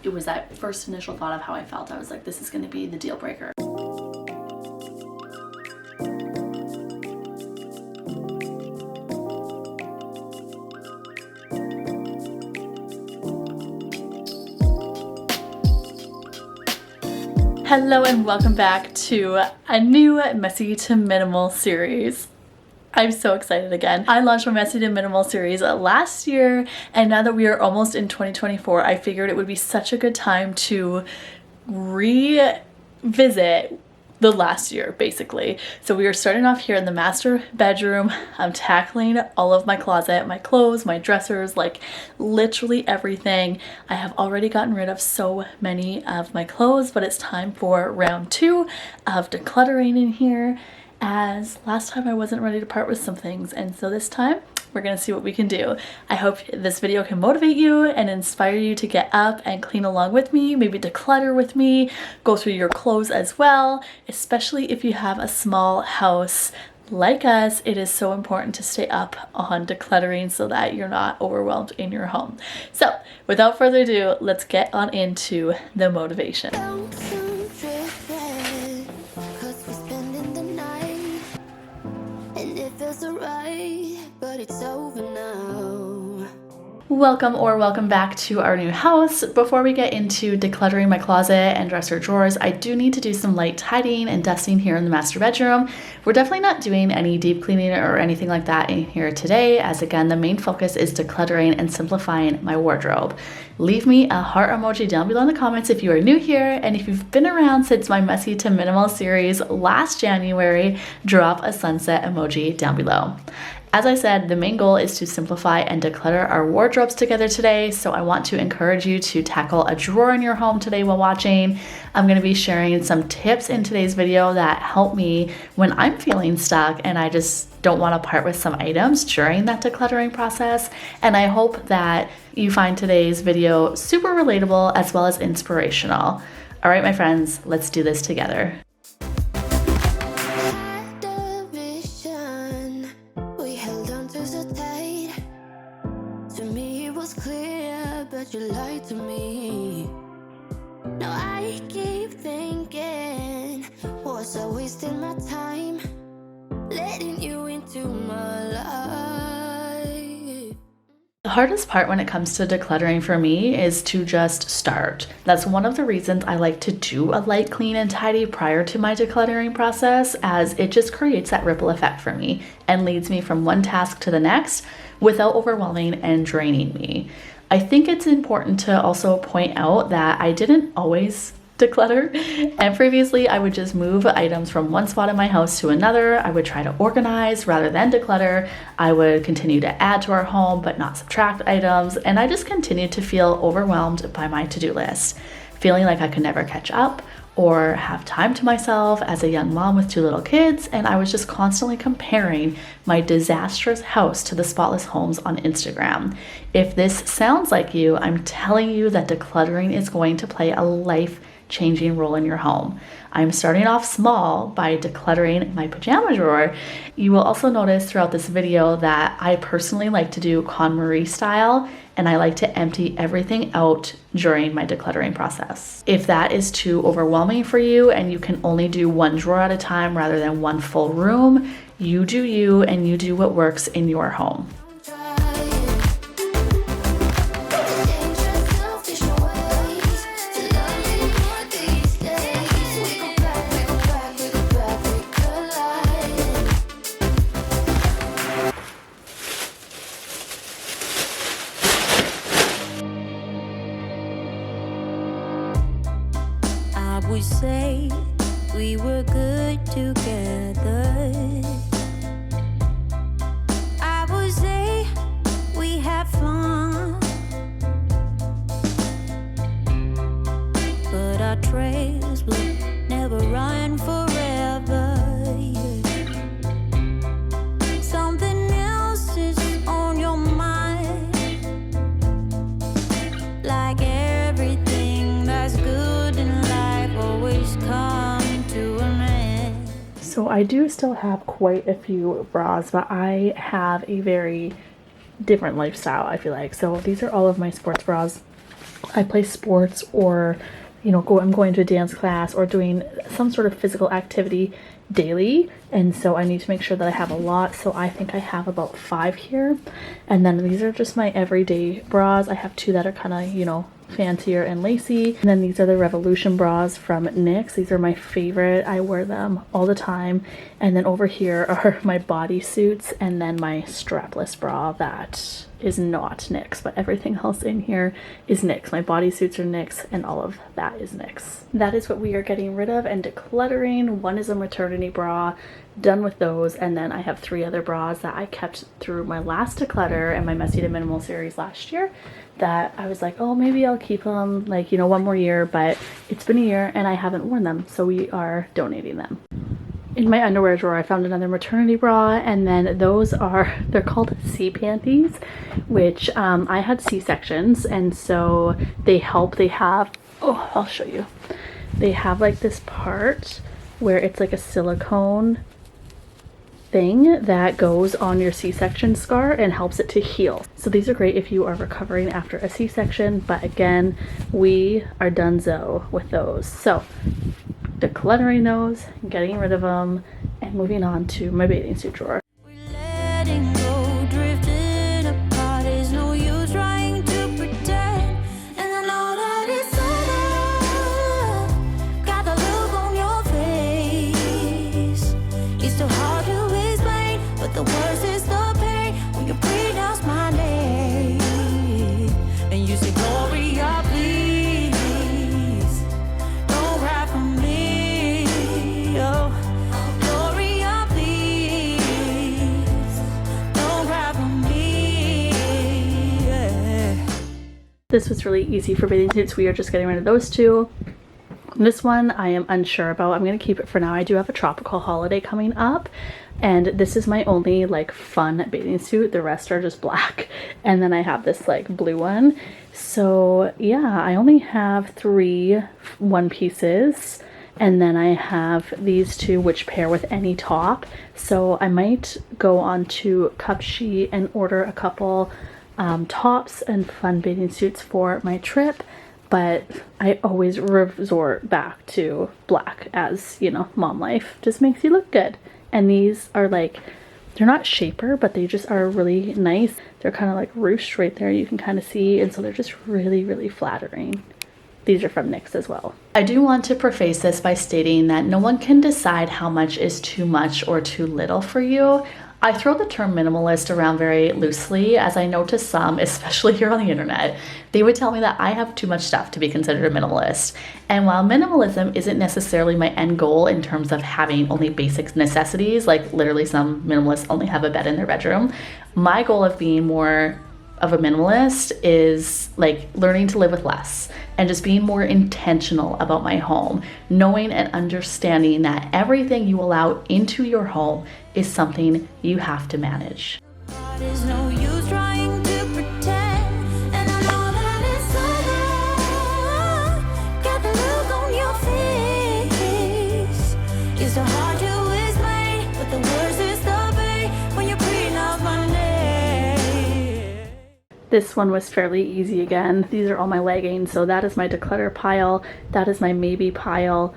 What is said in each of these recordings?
it was that first initial thought of how I felt. I was like, this is going to be the deal breaker. Hello and welcome back to a new Messy to Minimal series. I'm so excited again. I launched my Messy to Minimal series last year, and now that we are almost in 2024, I figured it would be such a good time to revisit the last year, basically. So we are starting off here in the master bedroom. I'm tackling all of my closet, my clothes, my dressers, like literally everything. I have already gotten rid of so many of my clothes, but it's time for round 2 of decluttering in here, as last time I wasn't ready to part with some things, and so this time we're gonna see what we can do. I hope this video can motivate you and inspire you to get up and clean along with me, maybe declutter with me, go through your clothes as well, especially if you have a small house like us. It is so important to stay up on decluttering so that you're not overwhelmed in your home. So without further ado, let's get on into the motivation. But it's over now. Welcome back to our new house. Before we get into decluttering my closet and dresser drawers, I do need to do some light tidying and dusting here in the master bedroom. We're definitely not doing any deep cleaning or anything like that in here today, as again, the main focus is decluttering and simplifying my wardrobe. Leave me a heart emoji down below in the comments if you are new here, and if you've been around since my Messy to Minimal series last January, drop a sunset emoji down below. As I said, the main goal is to simplify and declutter our wardrobes together today, so I want to encourage you to tackle a drawer in your home today while watching. I'm going to be sharing some tips in today's video that help me when I'm feeling stuck and I just don't want to part with some items during that decluttering process, and I hope that you find today's video super relatable as well as inspirational. All right, my friends, let's do this together. You lied to me. Now I keep thinking, was I wasting my time letting you into my life? The hardest part when it comes to decluttering for me is to just start. That's one of the reasons I like to do a light clean and tidy prior to my decluttering process, as it just creates that ripple effect for me and leads me from one task to the next without overwhelming and draining me. I think it's important to also point out that I didn't always declutter, and previously I would just move items from one spot in my house to another. I would try to organize rather than declutter. I would continue to add to our home but not subtract items, and I just continued to feel overwhelmed by my to-do list, feeling like I could never catch up or have time to myself as a young mom with 2 little kids, and I was just constantly comparing my disastrous house to the spotless homes on Instagram. If this sounds like you, I'm telling you that decluttering is going to play a life-changing role in your home. I'm starting off small by decluttering my pajama drawer. You will also notice throughout this video that I personally like to do KonMari style, and I like to empty everything out during my decluttering process. If that is too overwhelming for you and you can only do one drawer at a time rather than one full room, you do you and you do what works in your home. We say we were good together. I would say we had fun, but our trails will never run forever. Something else is on your mind, like everything that's good in life always come to an end. So I do still have quite a few bras, but I have a very different lifestyle, I feel like. So these are all of my sports bras. I play sports, or I'm going to a dance class or doing some sort of physical activity daily, and so I need to make sure that I have a lot. So I think I have about 5 here, and then these are just my everyday bras. I have 2 that are kind of fancier and lacy, and then these are the Revolution bras from NYX. These are my favorite. I wear them all the time. And then over here are my bodysuits, and then my strapless bra that is not NYX, but everything else in here is NYX. My bodysuits are NYX, and all of that is NYX. That is what we are getting rid of and decluttering. One is a maternity bra, done with those, and then I have 3 other bras that I kept through my last declutter and my Messy to Minimal series last year, that I was like, oh, maybe I'll keep them like, one more year, but it's been a year and I haven't worn them, so we are donating them. In my underwear drawer, I found another maternity bra, and then they're called C panties, which I had C-sections, and so they have, I'll show you. They have like this part where it's like a silicone thing that goes on your C-section scar and helps it to heal. So these are great if you are recovering after a C-section, but again, we are donezo with those. So decluttering those, getting rid of them, and moving on to my bathing suit drawer. This was really easy for bathing suits. We are just getting rid of those 2. This one I am unsure about. I'm going to keep it for now. I do have a tropical holiday coming up, and this is my only like fun bathing suit. The rest are just black, and then I have this like blue one. So yeah, I only have 3 one pieces, and then I have these 2 which pair with any top. So I might go on to Cupshe and order a couple tops and fun bathing suits for my trip, but I always resort back to black, as mom life just makes you look good. And these are like, they're not shaper, but they just are really nice. They're kind of like ruched right there, you can kind of see, and so they're just really, really flattering. These are from NYX as well. I do want to preface this by stating that no one can decide how much is too much or too little for you. I throw the term minimalist around very loosely, as I know to some, especially here on the internet, they would tell me that I have too much stuff to be considered a minimalist. And while minimalism isn't necessarily my end goal in terms of having only basic necessities, like literally some minimalists only have a bed in their bedroom, my goal of being more of a minimalist is like learning to live with less and just being more intentional about my home, knowing and understanding that everything you allow into your home is something you have to manage. There's no use trying to pretend, and I know that it's so got the look on your face. It's so hard to explain, but the words is the pain when you're breathing out my name. This one was fairly easy again. These are all my leggings, so that is my declutter pile. That is my maybe pile.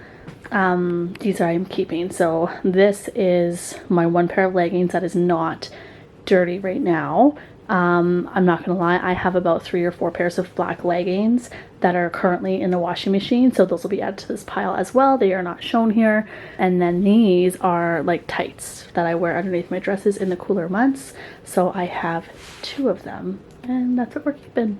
These I'm keeping. So this is my 1 pair of leggings that is not dirty right now. I'm not gonna lie, I have about 3 or 4 pairs of black leggings that are currently in the washing machine, so those will be added to this pile as well. They are not shown here. And then these are like tights that I wear underneath my dresses in the cooler months, so I have 2 of them, and that's what we're keeping.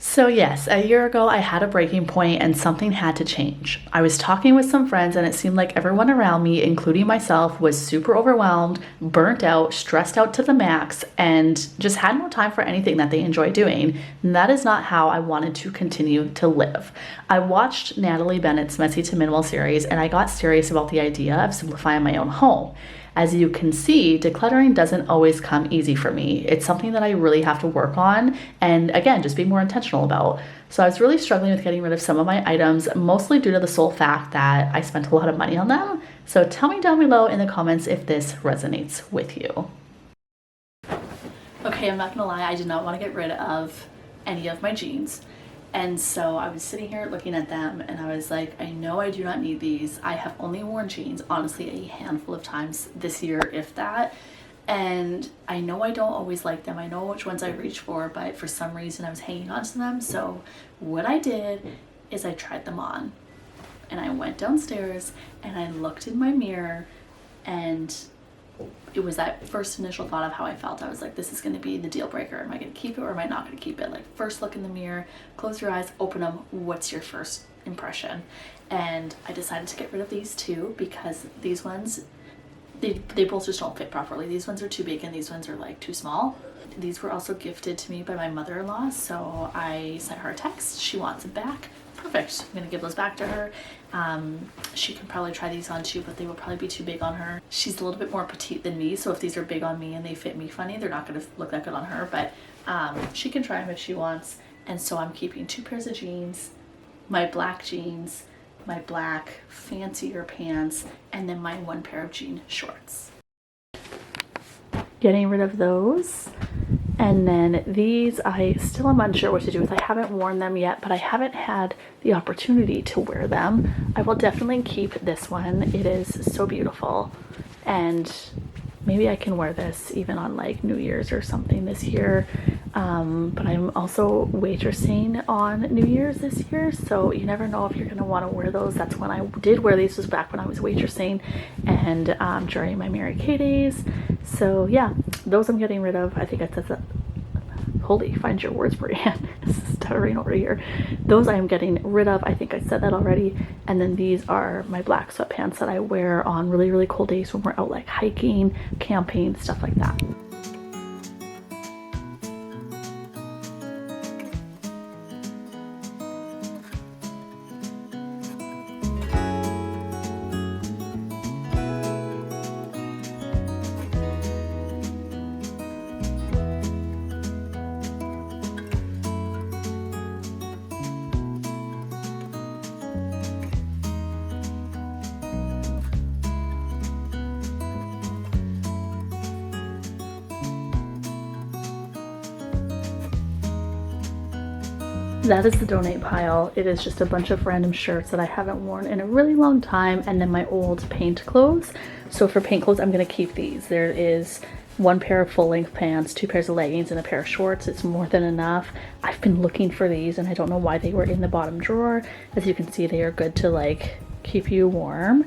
So yes, a year ago I had a breaking point and something had to change. I was talking with some friends and it seemed like everyone around me, including myself, was super overwhelmed, burnt out, stressed out to the max, and just had no time for anything that they enjoy doing. And that is not how I wanted to continue to live. I watched Natalie Bennett's Messy to Minimal series and I got serious about the idea of simplifying my own home. As you can see, decluttering doesn't always come easy for me. It's something that I really have to work on and, again, just be more intentional about. So I was really struggling with getting rid of some of my items, mostly due to the sole fact that I spent a lot of money on them. So tell me down below in the comments if this resonates with you. Okay, I'm not gonna lie, I did not want to get rid of any of my jeans. And so I was sitting here looking at them and I was like, I know I do not need these. I have only worn jeans, honestly, a handful of times this year, if that. And I know I don't always like them. I know which ones I reach for, but for some reason I was hanging on to them. So what I did is I tried them on. And I went downstairs and I looked in my mirror, and it was that first initial thought of how I felt. I was like, this is going to be the deal breaker. Am I going to keep it or am I not going to keep it? Like, first look in the mirror, close your eyes, open them. What's your first impression? And I decided to get rid of these two because these ones, they both just don't fit properly. These ones are too big and these ones are like too small. These were also gifted to me by my mother-in-law, so I sent her a text. She wants them back. Perfect. I'm gonna give those back to her. She can probably try these on too, but they will probably be too big on her. She's a little bit more petite than me, so if these are big on me and they fit me funny, they're not gonna look that good on her, but she can try them if she wants. And so I'm keeping 2 pairs of jeans, my black jeans, my black fancier pants, and then my 1 pair of jean shorts. Getting rid of those. And then these, I still am unsure what to do with. I haven't worn them yet, but I haven't had the opportunity to wear them. I will definitely keep this one. It is so beautiful. And maybe I can wear this even on like New Year's or something this year. But I'm also waitressing on New Year's this year, so you never know if you're going to want to wear those. That's when I did wear these, was back when I was waitressing and during my Mary Kay days. So yeah, those I'm getting rid of. I think I said that. Holy, find your words, Brianne. This is stuttering over here. Those I am getting rid of. I think I said that already. And then these are my black sweatpants that I wear on really, really cold days when we're out like hiking, camping, stuff like that. That is the donate pile. It is just a bunch of random shirts that I haven't worn in a really long time, and then my old paint clothes. So for paint clothes, I'm gonna keep these. There is 1 pair of full-length pants, 2 pairs of leggings, and a pair of shorts. It's more than enough. I've been looking for these and I don't know why they were in the bottom drawer. As you can see, they are good to like keep you warm.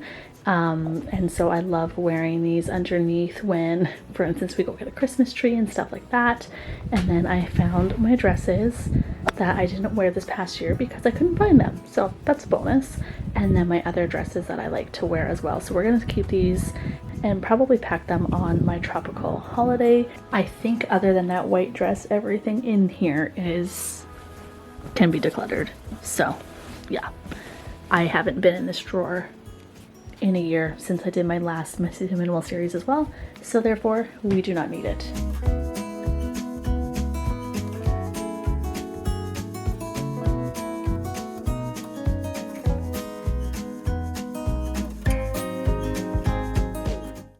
And so I love wearing these underneath when, for instance, we go get a Christmas tree and stuff like that. And then I found my dresses that I didn't wear this past year because I couldn't find them. So that's a bonus. And then my other dresses that I like to wear as well. So we're going to keep these and probably pack them on my tropical holiday. I think other than that white dress, everything in here can be decluttered. So yeah, I haven't been in this drawer in a year since I did my last Messy to Minimal series as well, so therefore we do not need it.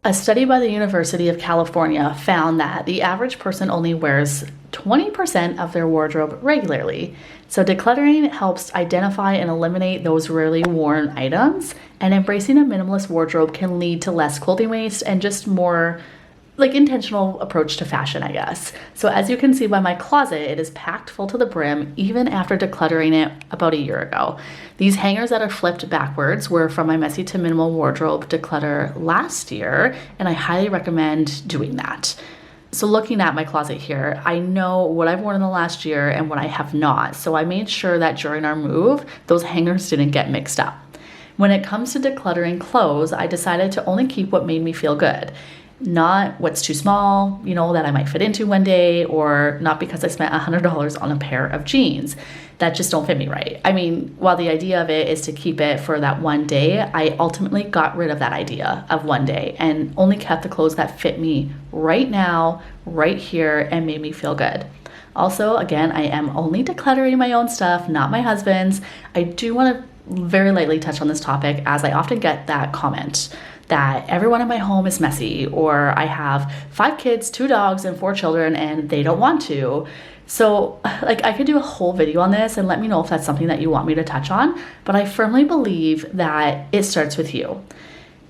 A study by the University of California found that the average person only wears 20% of their wardrobe regularly. So decluttering helps identify and eliminate those rarely worn items, and embracing a minimalist wardrobe can lead to less clothing waste and just more like intentional approach to fashion, I guess. So as you can see by my closet, it is packed full to the brim even after decluttering it about a year ago. These hangers that are flipped backwards were from my Messy to Minimal wardrobe declutter last year, and I highly recommend doing that. So looking at my closet here, I know what I've worn in the last year and what I have not. So I made sure that during our move, those hangers didn't get mixed up. When it comes to decluttering clothes, I decided to only keep what made me feel good. Not what's too small, you know, that I might fit into one day, or not because I spent $100 on a pair of jeans that just don't fit me right. I mean, while the idea of it is to keep it for that one day, I ultimately got rid of that idea of one day and only kept the clothes that fit me right now, right here, and made me feel good. Also, again, I am only decluttering my own stuff, not my husband's. I do want to very lightly touch on this topic, as I often get that comment that everyone in my home is messy, or I have 5 kids, 2 dogs, and 4 children, and they don't want to. So like I could do a whole video on this, and let me know if that's something that you want me to touch on, but I firmly believe that it starts with you.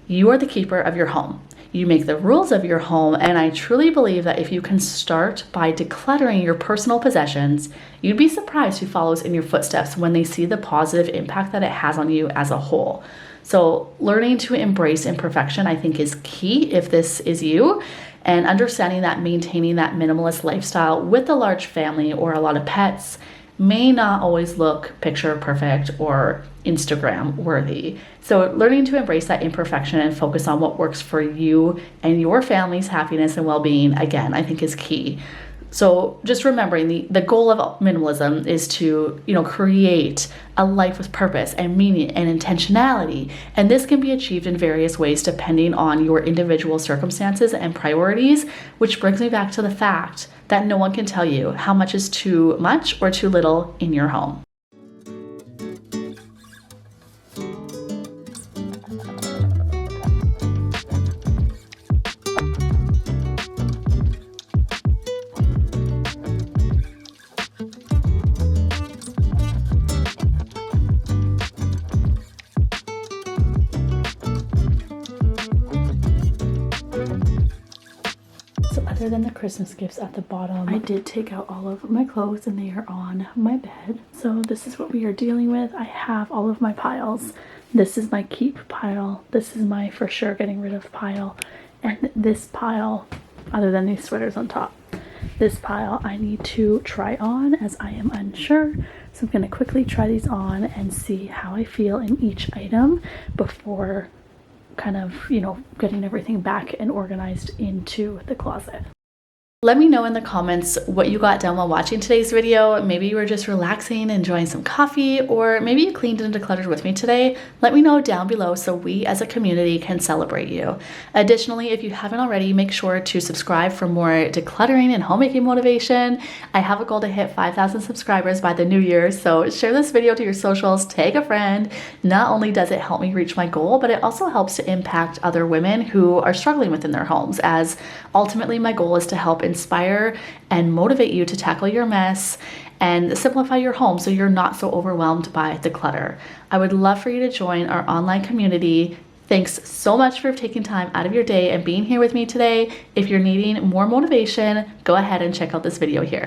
You are the keeper of your home. You make the rules of your home, and I truly believe that if you can start by decluttering your personal possessions, you'd be surprised who follows in your footsteps when they see the positive impact that it has on you as a whole. So learning to embrace imperfection, I think, is key if this is you, and understanding that maintaining that minimalist lifestyle with a large family or a lot of pets may not always look picture perfect or Instagram worthy. So learning to embrace that imperfection and focus on what works for you and your family's happiness and well-being, again, I think is key. So just remembering the goal of minimalism is to, create a life with purpose and meaning and intentionality. And this can be achieved in various ways depending on your individual circumstances and priorities, which brings me back to the fact that no one can tell you how much is too much or too little in your home. Other than the Christmas gifts at the bottom, I did take out all of my clothes and they are on my bed. So this is what we are dealing with. I have all of my piles. This is my keep pile. This is my for sure getting rid of pile. And this pile, other than these sweaters on top, this pile I need to try on as I am unsure. So I'm going to quickly try these on and see how I feel in each item before kind of, getting everything back and organized into the closet. Let me know in the comments what you got done while watching today's video. Maybe you were just relaxing, enjoying some coffee, or maybe you cleaned and decluttered with me today. Let me know down below so we as a community can celebrate you. Additionally, if you haven't already, make sure to subscribe for more decluttering and homemaking motivation. I have a goal to hit 5,000 subscribers by the new year, so share this video to your socials, tag a friend. Not only does it help me reach my goal, but it also helps to impact other women who are struggling within their homes, as ultimately my goal is to help inspire and motivate you to tackle your mess and simplify your home so you're not so overwhelmed by the clutter. I would love for you to join our online community. Thanks so much for taking time out of your day and being here with me today. If you're needing more motivation, go ahead and check out this video here.